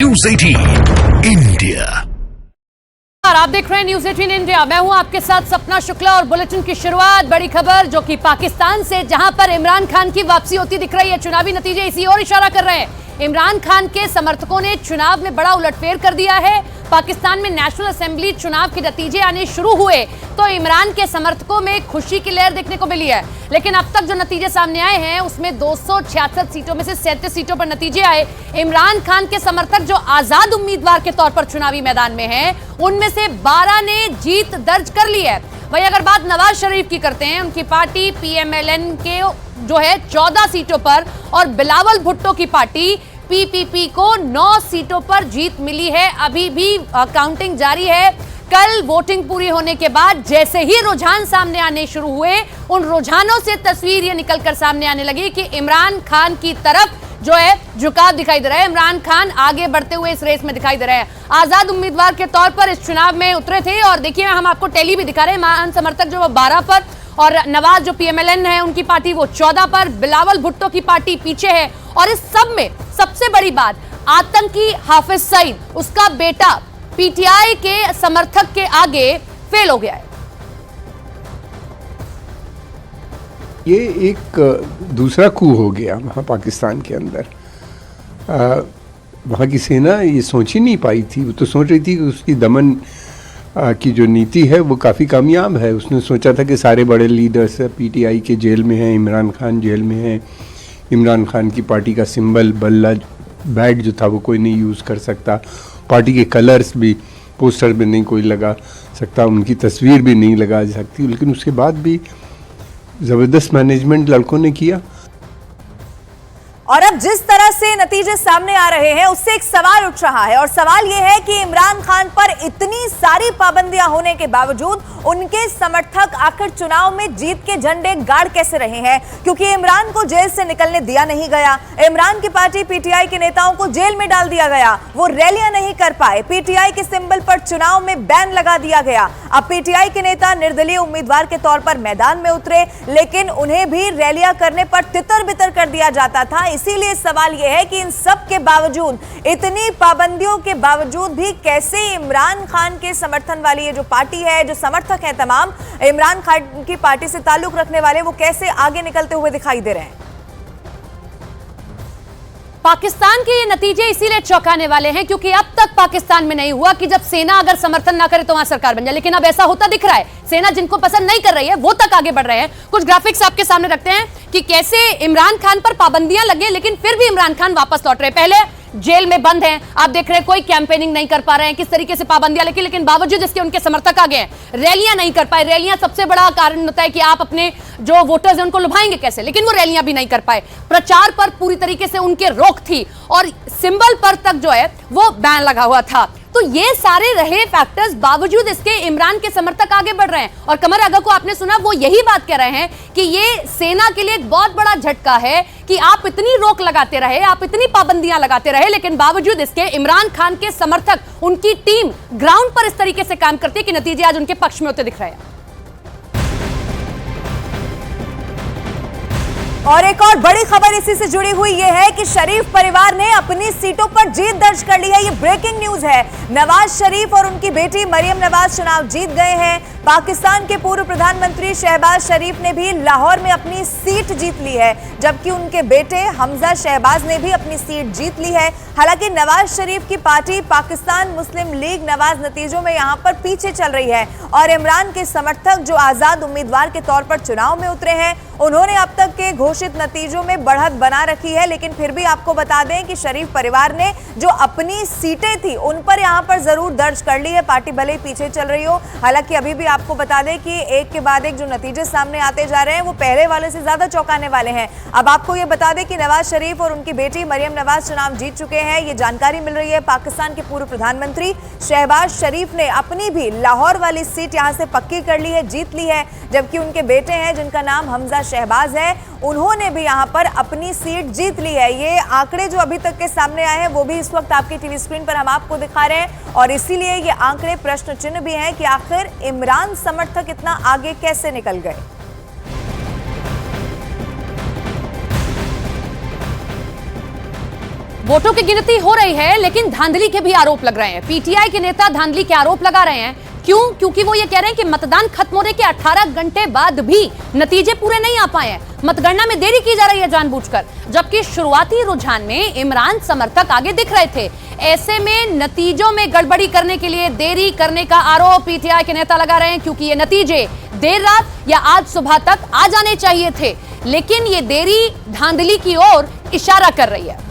News 18 India. और आप देख रहे हैं न्यूज़ 18 इंडिया। मैं हूं आपके साथ सपना शुक्ला और बुलेटिन की शुरुआत बड़ी खबर जो कि पाकिस्तान से, जहां पर इमरान खान की वापसी होती दिख रही है। चुनावी नतीजे इसी ओर इशारा कर रहे हैं। इमरान खान के समर्थकों ने चुनाव में बड़ा उलटफेर कर दिया है। पाकिस्तान में नेशनल असेंबली चुनाव के नतीजे आने शुरू हुए तो इमरान के समर्थकों में खुशी की लहर देखने को मिली है, लेकिन अब तक जो नतीजे सामने आए हैं उसमें 266 सीटों में से 37 सीटों पर नतीजे आए। इमरान खान के समर्थक जो आजाद उम्मीदवार के तौर पर चुनावी मैदान में हैं, उनमें से 12 ने जीत दर्ज कर ली है। वहीं अगर बात नवाज शरीफ की करते हैं, उनकी पार्टी PMLN के जो है 14 सीटों पर और बिलावल भुट्टो की पार्टी PPP को 9 सीटों पर जीत मिली है। अभी भी काउंटिंग जारी है। कल वोटिंग पूरी होने के बाद जैसे ही रुझान सामने आने शुरू हुए, उन रुझानों से तस्वीर ये निकलकर सामने आने लगी कि इमरान खान की तरफ जो है झुकाव दिखाई दे रहा है। इमरान खान आगे बढ़ते हुए इस रेस में दिखाई दे रहे हैं। आजाद उम्मीदवार के तौर पर इस चुनाव में उतरे थे और देखिए हम आपको टैली भी दिखा रहे हैं। महान समर्थक जो वो 12 पर और नवाज जो PMLN है उनकी पार्टी वो 14 पर, बिलावल भुट्टो की पार्टी पीछे है। और इस सब में सबसे बड़ी बात, आतंकी हाफिज सईद, उसका बेटा PTI के समर्थक के आगे फेल हो गया है। ये एक दूसरा कू हो गया वहाँ पाकिस्तान के अंदर। वहाँ की सेना ये सोच ही नहीं पाई थी। वो तो सोच रही थी कि उसकी दमन की जो नीति है वो काफ़ी कामयाब है। उसने सोचा था कि सारे बड़े लीडर्स PTI के जेल में हैं, इमरान खान जेल में है। इमरान खान की पार्टी का सिंबल बल्ला बैट जो था वो कोई नहीं यूज़ कर सकता। पार्टी के कलर्स भी पोस्टर में नहीं कोई लगा सकता, उनकी तस्वीर भी नहीं लगा सकती। लेकिन उसके बाद भी ज़बरदस्त मैनेजमेंट लड़कों ने किया। और अब जिस तरह से नतीजे सामने आ रहे हैं उससे एक सवाल उठ रहा है, और सवाल यह है कि इमरान खान पर इतनी सारी पाबंदियां होने के बावजूद उनके समर्थक आखिर चुनाव में जीत के झंडे गाड़ कैसे रहे हैं, क्योंकि इमरान को जेल से निकलने दिया नहीं गया। इमरान की पार्टी PTI के नेताओं को जेल में डाल दिया गया, वो रैलियां नहीं कर पाए। PTI के सिंबल पर चुनाव में बैन लगा दिया गया। अब PTI के नेता निर्दलीय उम्मीदवार के तौर पर मैदान में उतरे, लेकिन उन्हें भी रैलियां करने पर तितर बितर कर दिया जाता था। इसीलिए सवाल यह है कि इन सब के बावजूद, इतनी पाबंदियों के बावजूद भी कैसे इमरान खान के समर्थन वाली ये जो पार्टी है, जो समर्थक हैं तमाम इमरान खान की पार्टी से ताल्लुक रखने वाले, वो कैसे आगे निकलते हुए दिखाई दे रहे हैं। पाकिस्तान के ये नतीजे इसीलिए चौंकाने वाले हैं क्योंकि अब तक पाकिस्तान में नहीं हुआ कि जब सेना अगर समर्थन ना करे तो वहां सरकार बन जाए, लेकिन अब ऐसा होता दिख रहा है। सेना जिनको पसंद नहीं कर रही है वो तक आगे बढ़ रहे हैं। कुछ ग्राफिक्स आपके सामने रखते हैं कि कैसे इमरान खान पर पाबंदियां लगे लेकिन फिर भी इमरान खान वापस लौट रहे। पहले जेल में बंद हैं, आप देख रहे हैं कोई कैंपेनिंग नहीं कर पा रहे हैं, किस तरीके से पाबंदियां लगी, लेकिन बावजूद इसके उनके समर्थक आगे हैं। रैलियां नहीं कर पाए। रैलियां सबसे बड़ा कारण होता है कि आप अपने जो वोटर्स हैं उनको लुभाएंगे कैसे, लेकिन वो रैलियां भी नहीं कर पाए। प्रचार पर पूरी तरीके से उनके रोक थी और सिंबल पर तक जो है वो बैन लगा हुआ था। तो ये सारे रहे फैक्टर्स, बावजूद इसके इमरान के समर्थक आगे बढ़ रहे हैं। और कमर अगा को आपने सुना, वो यही बात कह रहे हैं कि ये सेना के लिए एक बहुत बड़ा झटका है कि आप इतनी रोक लगाते रहे, आप इतनी पाबंदियां लगाते रहे, लेकिन बावजूद इसके इमरान खान के समर्थक, उनकी टीम ग्राउंड पर इस तरीके से काम करती है कि नतीजे आज उनके पक्ष में होते दिख रहे हैं। और एक और बड़ी खबर इसी से जुड़ी हुई यह है कि शरीफ परिवार ने अपनी सीटों पर जीत दर्ज कर ली है। ये ब्रेकिंग न्यूज है। नवाज शरीफ और उनकी बेटी मरियम नवाज चुनाव जीत गए हैं। पाकिस्तान के पूर्व प्रधानमंत्री शहबाज शरीफ ने भी लाहौर में अपनी सीट जीत ली है, जबकि उनके बेटे हमजा शहबाज ने भी अपनी सीट जीत ली है। हालांकि नवाज शरीफ की पार्टी पाकिस्तान मुस्लिम लीग नवाज नतीजों में यहां पर पीछे चल रही है, और इमरान के समर्थक जो आजाद उम्मीदवार के तौर पर चुनाव में उतरे हैं, उन्होंने अब तक के घोषित नतीजों में बढ़त बना रखी है। लेकिन फिर भी आपको बता दें कि शरीफ परिवार ने जो अपनी सीटें थी उन पर यहां पर जरूर दर्ज कर ली है, पार्टी भले ही पीछे चल रही हो। हालांकि अभी भी आपको बता दें कि एक के बाद एक जो नतीजे सामने आते जा रहे हैं वो पहले वाले से ज्यादा चौंकाने वाले हैं। अब आपको ये बता दें कि नवाज शरीफ और उनकी बेटी मरियम नवाज चुनाव जीत चुके हैं। ये जानकारी मिल रही है पाकिस्तान के पूर्व प्रधानमंत्री शहबाज शरीफ ने अपनी भी लाहौर वाली सीट यहां से पक्की कर ली है, जीत ली है, जबकि उनके बेटे हैं जिनका नाम हमजा शहबाज है, उन्होंने भी यहां पर अपनी सीट जीत ली है। ये आंकड़े जो अभी तक के सामने आए हैं वो भी इस वक्त आपकी टीवी स्क्रीन पर हम आपको दिखा रहे हैं, और इसीलिए ये आंकड़े प्रश्न चिन्ह भी हैं कि आखिर इमरान समर्थक इतना आगे कैसे निकल गए। वोटों की गिनती हो रही है, लेकिन धांधली के भी आरोप लग रहे हैं। पीटीआई के नेता धांधली के आरोप लगा रहे हैं। क्यों? क्योंकि वो ये कह रहे हैं कि मतदान खत्म होने के 18 घंटे बाद भी नतीजे पूरे नहीं आ पाए हैं, मतगणना में देरी की जा रही है जानबूझकर, जबकि शुरुआती रुझान में इमरान समर्थक आगे दिख रहे थे। ऐसे में नतीजों में गड़बड़ी करने के लिए देरी करने का आरोप पीटीआई के नेता लगा रहे हैं, क्योंकि ये नतीजे देर रात या आज सुबह तक आ जाने चाहिए थे, लेकिन ये देरी धांधली की ओर इशारा कर रही है।